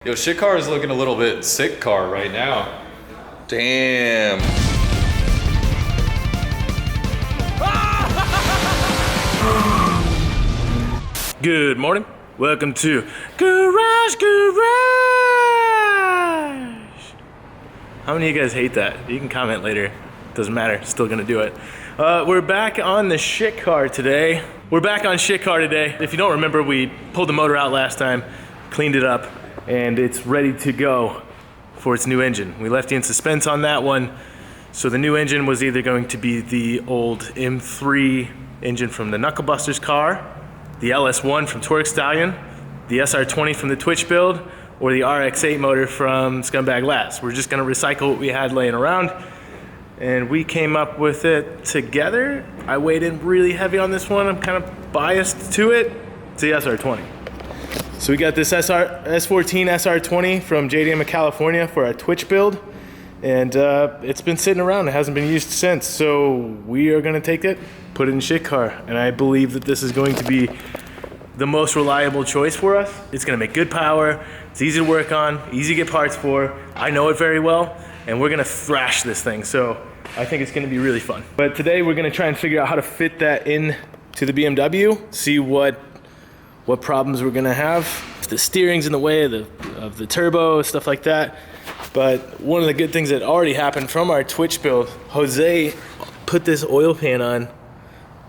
Yo, shit car is looking a little bit sick car right now. Damn. Good morning. Welcome to Garage. How many of you guys hate that? You can comment later. Doesn't matter. Still gonna do it. We're back on the shit car today. If you don't remember, we pulled the motor out last time, cleaned it up, and it's ready to go for its new engine. We left you in suspense on that one. So the new engine was either going to be the old M3 engine from the Knucklebusters car, the LS1 from Torque Stallion, the SR20 from the Twitch build, or the RX8 motor from Scumbag Last. We're just gonna recycle what we had laying around, and we came up with it together. I weighed in really heavy on this one. I'm kind of biased to it. It's the SR20. So we got this S14 SR20 from JDM of California for our Twitch build, and it's been sitting around. It hasn't been used since, so we are gonna take it, put it in shit car, and I believe that this is going to be the most reliable choice for us. It's gonna make good power, it's easy to work on, easy to get parts for. I know it very well, and we're gonna thrash this thing, so I think it's gonna be really fun. But today we're gonna try and figure out how to fit that in to the BMW, see what problems we're gonna have. The steering's in the way of the turbo, stuff like that. But one of the good things that already happened from our Twitch build, Jose put this oil pan on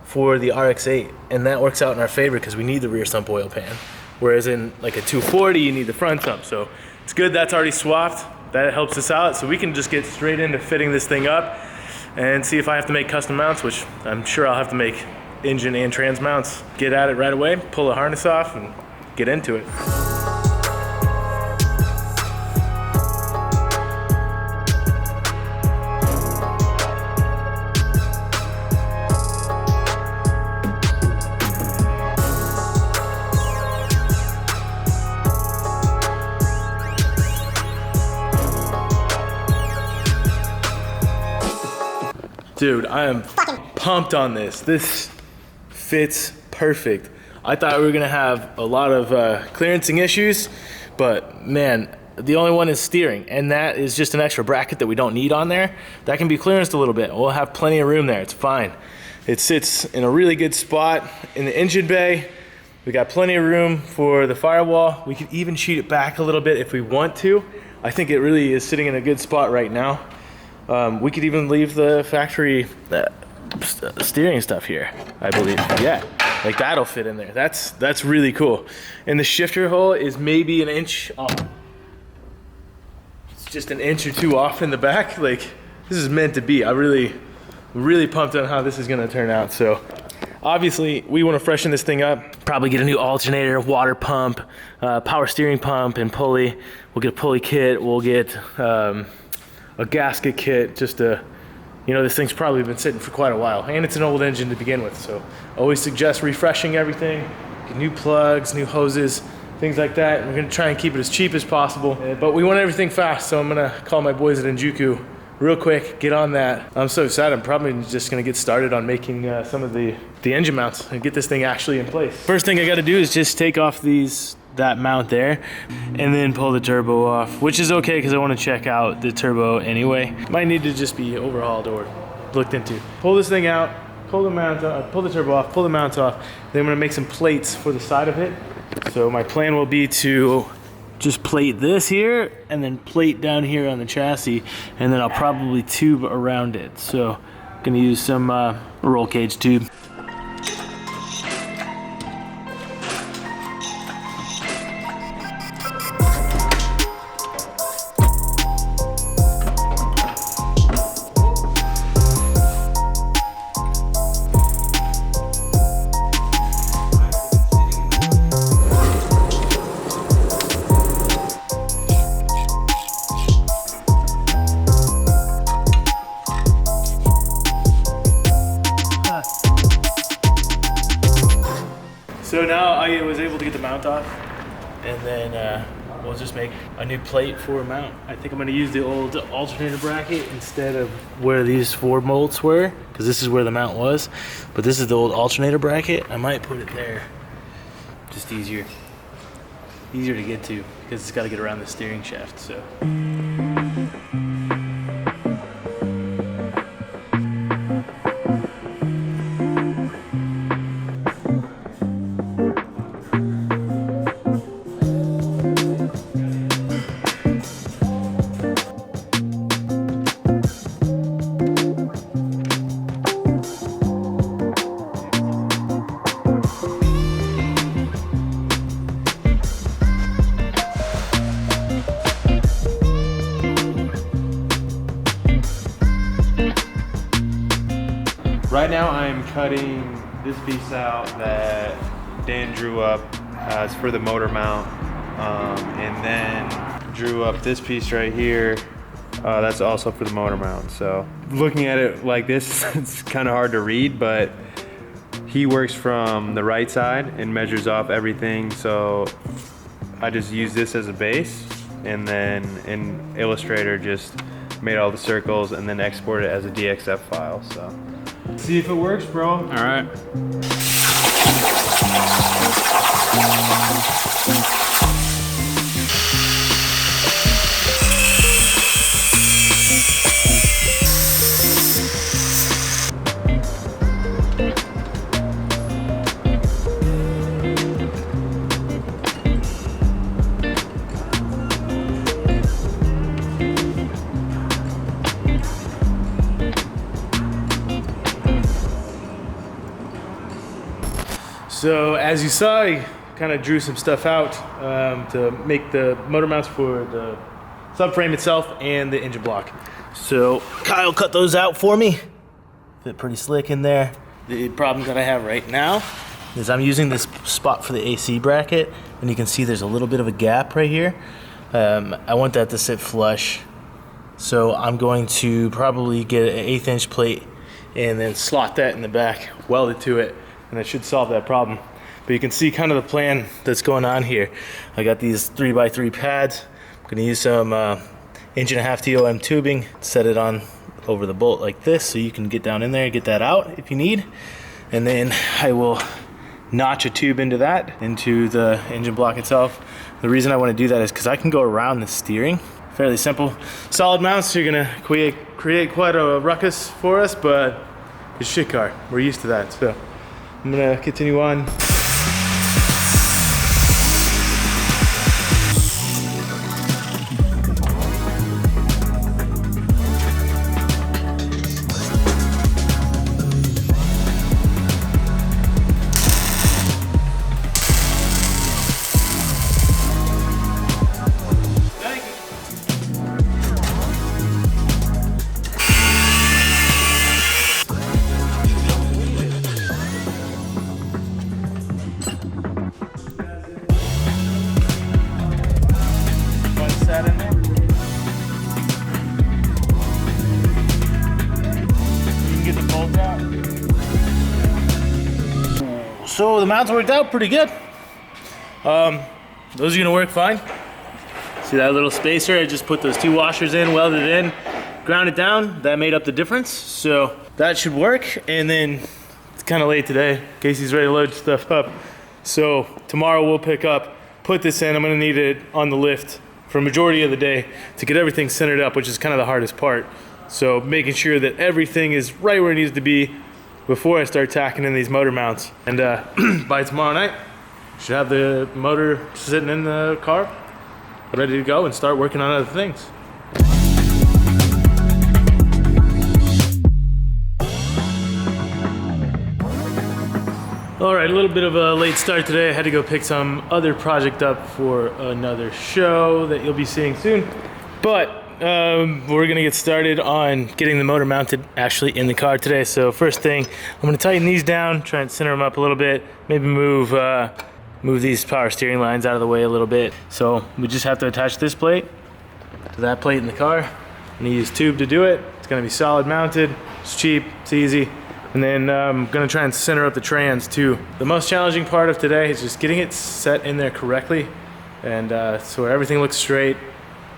for the RX8, and that works out in our favor because we need the rear sump oil pan. Whereas in like a 240, you need the front sump. So it's good that's already swapped. That helps us out. So we can just get straight into fitting this thing up and see if I have to make custom mounts, which I'm sure I'll have to make engine and trans mounts. Get at it right away, pull the harness off, and get into it. Dude, I am pumped on this. This fits perfect. I thought we were gonna have a lot of clearancing issues, but man, the only one is steering, and that is just an extra bracket that we don't need on there. That can be clearanced a little bit. We'll have plenty of room there, it's fine. It sits in a really good spot in the engine bay. We got plenty of room for the firewall. We could even sheet it back a little bit if we want to. I think it really is sitting in a good spot right now. We could even leave the factory steering stuff here, I believe. Yeah, like that'll fit in there. That's really cool. And the shifter hole is maybe an inch off. It's just an inch or two off in the back. Like, this is meant to be. I'm really pumped on how this is gonna turn out. So obviously we wanna freshen this thing up. Probably get a new alternator, water pump, power steering pump, and pulley. We'll get a pulley kit. We'll get a gasket kit, just to, you know, this thing's probably been sitting for quite a while, and it's an old engine to begin with, so always suggest refreshing everything, get new plugs, new hoses, things like that. We're gonna try and keep it as cheap as possible, but we want everything fast, so I'm gonna call my boys at Injuku real quick, get on that. I'm so excited. I'm probably just gonna get started on making some of the engine mounts and get this thing actually in place. First thing I gotta do is just take off that mount there and then pull the turbo off, which is okay because I want to check out the turbo anyway. Might need to just be overhauled or looked into. Pull this thing out, pull the mount off, pull the turbo off, pull the mounts off. Then I'm going to make some plates for the side of it. So my plan will be to just plate this here and then plate down here on the chassis, and then I'll probably tube around it. So I'm going to use some roll cage tube. So now I was able to get the mount off, and then we'll just make a new plate for a mount. I think I'm gonna use the old alternator bracket instead of where these 4 bolts were, because this is where the mount was. But this is the old alternator bracket. I might put it there, just easier. easier to get to because it's got to get around the steering shaft. So. Right now I'm cutting this piece out that Dan drew up as for the motor mount, and then drew up this piece right here. That's also for the motor mount. So looking at it like this, it's kind of hard to read, but he works from the right side and measures off everything. So I just use this as a base, and then in Illustrator just made all the circles and then export it as a DXF file. So see if it works, bro. All right. So as you saw, I kind of drew some stuff out to make the motor mounts for the subframe itself and the engine block. So Kyle cut those out for me. Fit pretty slick in there. The problem that I have right now is I'm using this spot for the AC bracket, and you can see there's a little bit of a gap right here. I want that to sit flush. So I'm going to probably get an 1/8 inch plate and then slot that in the back, weld it to it, and that should solve that problem. But you can see kind of the plan that's going on here. I got these 3x3 pads. I'm gonna use some 1.5 inch TOM tubing, set it on over the bolt like this so you can get down in there and get that out if you need. And then I will notch a tube into that, into the engine block itself. The reason I wanna do that is because I can go around the steering. Fairly simple. Solid mounts are gonna create quite a ruckus for us, but it's shit car. We're used to that, so. I'm gonna continue on. So the mounts worked out pretty good. Those are gonna work fine. See that little spacer? I just put those 2 washers in, welded it in, ground it down. That made up the difference. So that should work. And then it's kind of late today. Casey's ready to load stuff up. So tomorrow we'll pick up, put this in. I'm gonna need it on the lift for a majority of the day to get everything centered up, which is kind of the hardest part. So making sure that everything is right where it needs to be before I start tacking in these motor mounts. And by tomorrow night, should have the motor sitting in the car, ready to go and start working on other things. All right, a little bit of a late start today. I had to go pick some other project up for another show that you'll be seeing soon. But we're gonna get started on getting the motor mounted actually in the car today. So first thing, I'm gonna tighten these down, try and center them up a little bit, maybe move these power steering lines out of the way a little bit. So we just have to attach this plate to that plate in the car. I'm gonna use tube to do it. It's gonna be solid mounted, it's cheap, it's easy. And then I'm gonna try and center up the trans too. The most challenging part of today is just getting it set in there correctly, and so everything looks straight,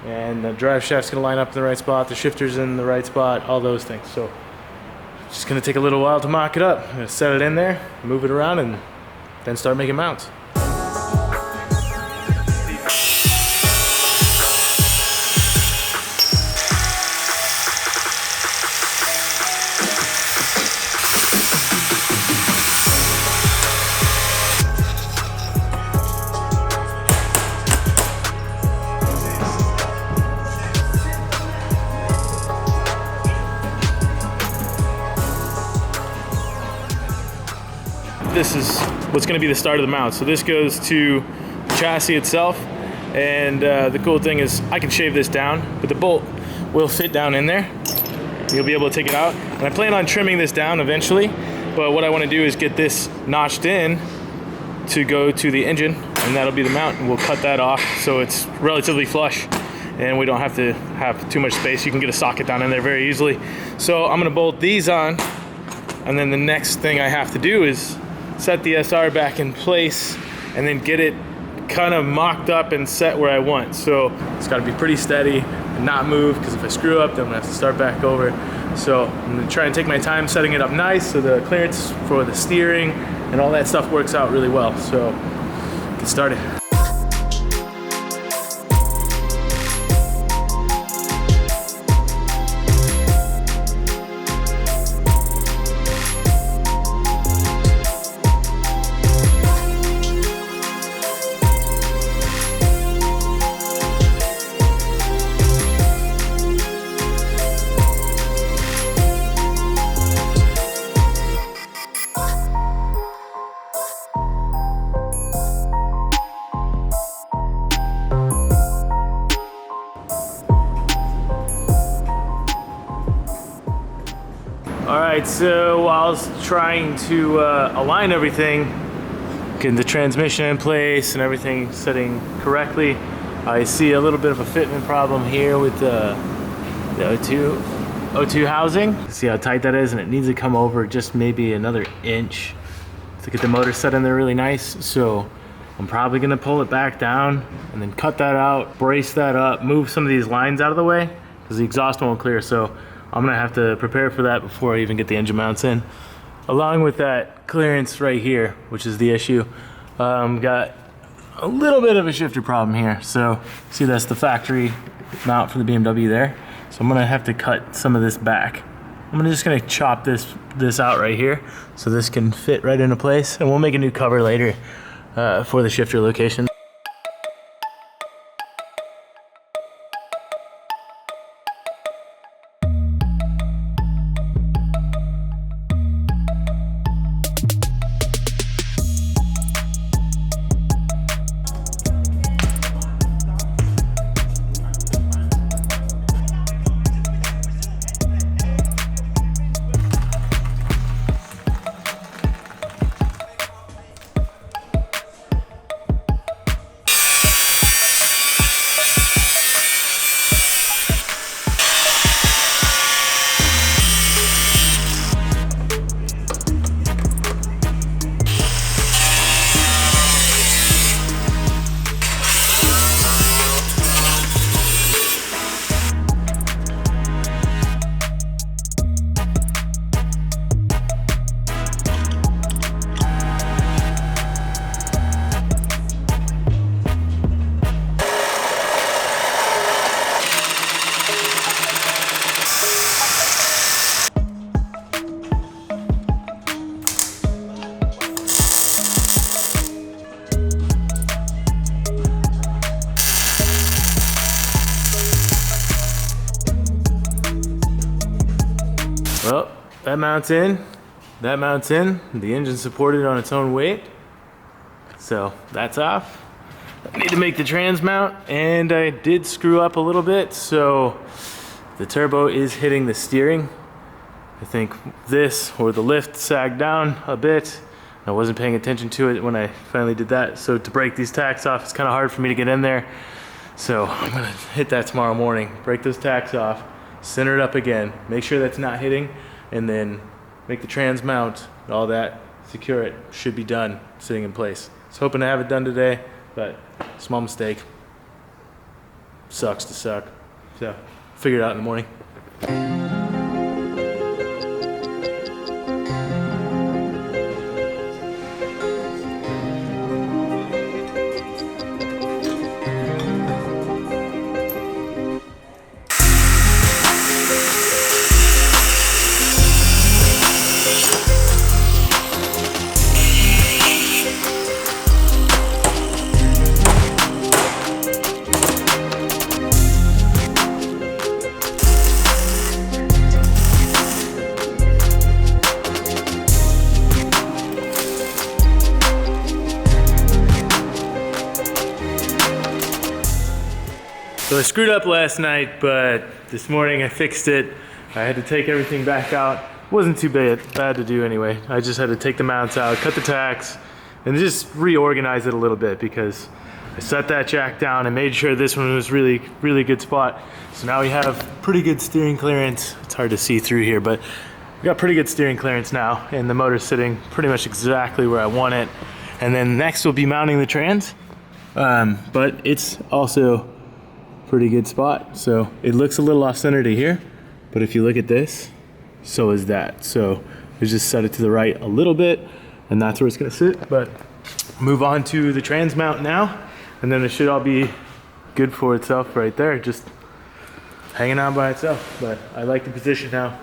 and the drive shaft's gonna line up in the right spot, the shifter's in the right spot, all those things. So it's just gonna take a little while to mock it up. I'm gonna set it in there, move it around, and then start making mounts. this is what's going to be the start of the mount. So this goes to the chassis itself, and the cool thing is I can shave this down, but the bolt will fit down in there. You'll be able to take it out, and I plan on trimming this down eventually, but what I want to do is get this notched in to go to the engine, and that'll be the mount, and we'll cut that off so it's relatively flush and we don't have to have too much space. You can get a socket down in there very easily. So I'm gonna bolt these on, and then the next thing I have to do is set the SR back in place and then get it kind of mocked up and set where I want. So it's got to be pretty steady and not move, because if I screw up, then I'm gonna have to start back over. So I'm gonna try and take my time setting it up nice so the clearance for the steering and all that stuff works out really well. So get started. Alright, so while I was trying to align everything, getting the transmission in place and everything setting correctly, I see a little bit of a fitment problem here with the O2 housing. See how tight that is, and it needs to come over just maybe another inch to get the motor set in there really nice. So I'm probably gonna pull it back down and then cut that out, brace that up, move some of these lines out of the way because the exhaust won't clear. So I'm gonna have to prepare for that before I even get the engine mounts in. Along with that clearance right here, which is the issue, got a little bit of a shifter problem here. So see, that's the factory mount for the BMW there. So I'm gonna have to cut some of this back. I'm just gonna chop this out right here so this can fit right into place, and we'll make a new cover later for the shifter location. Well, that mounts in, the engine's supported on its own weight, so that's off. I need to make the trans mount, and I did screw up a little bit, so the turbo is hitting the steering. I think this, or the lift, sagged down a bit. I wasn't paying attention to it when I finally did that, so to break these tacks off, it's kind of hard for me to get in there. So I'm gonna hit that tomorrow morning, break those tacks off, center it up again, make sure that's not hitting, and then make the trans mount and all that, secure it, should be done, sitting in place. I was hoping to have it done today, but small mistake. Sucks to suck. So, figure it out in the morning. So I screwed up last night, but this morning I fixed it. I had to take everything back out. It wasn't too bad to do anyway. I just had to take the mounts out, cut the tacks, and just reorganize it a little bit because I set that jack down and made sure this one was really good spot. So now we have pretty good steering clearance. It's hard to see through here, but we got pretty good steering clearance now, and the motor's sitting pretty much exactly where I want it. And then next we'll be mounting the trans, but it's also pretty good spot. So it looks a little off center to here, but if you look at this, so is that. So we just set it to the right a little bit, and that's where it's gonna sit. But move on to the trans mount now, and then it should all be good for itself right there, just hanging on by itself. But I like the position now.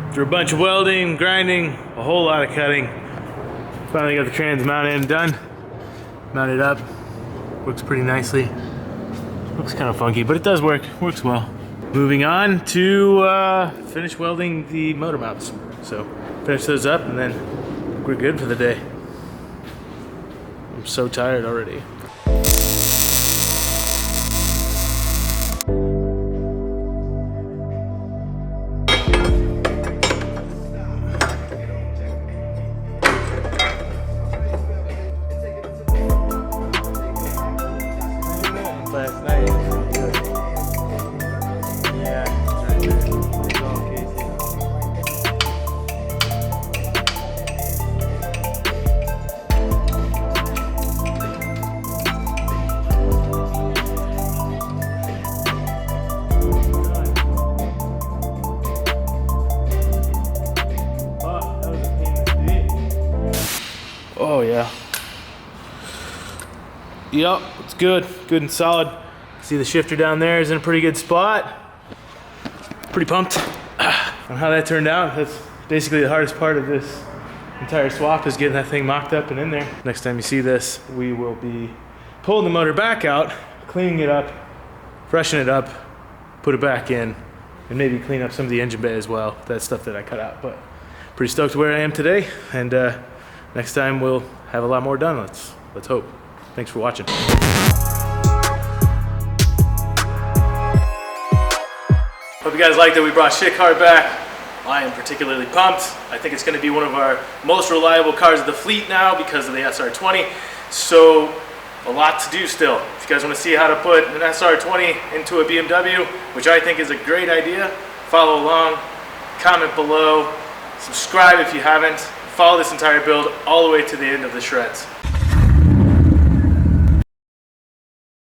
After a bunch of welding, grinding, a whole lot of cutting, finally got the trans mounted and done. Mounted up, works pretty nicely. Looks kind of funky, but it does work, works well. Moving on to finish welding the motor mounts. So finish those up and then we're good for the day. I'm so tired already. Last night. Yeah, it's all casing. Oh yeah. Yep, it's good and solid. See the shifter down there is in a pretty good spot. Pretty pumped on how that turned out. That's basically the hardest part of this entire swap, is getting that thing mocked up and in there. Next time you see this, we will be pulling the motor back out, cleaning it up, freshen it up, put it back in, and maybe clean up some of the engine bay as well. That's stuff that I cut out, but pretty stoked where I am today. And next time we'll have a lot more done. Let's hope. Thanks for watching. Hope you guys liked that we brought Shit Car back. I am particularly pumped. I think it's going to be one of our most reliable cars of the fleet now because of the SR20. So a lot to do still. If you guys want to see how to put an SR20 into a BMW, which I think is a great idea, follow along, comment below, subscribe if you haven't, follow this entire build all the way to the end of the shreds.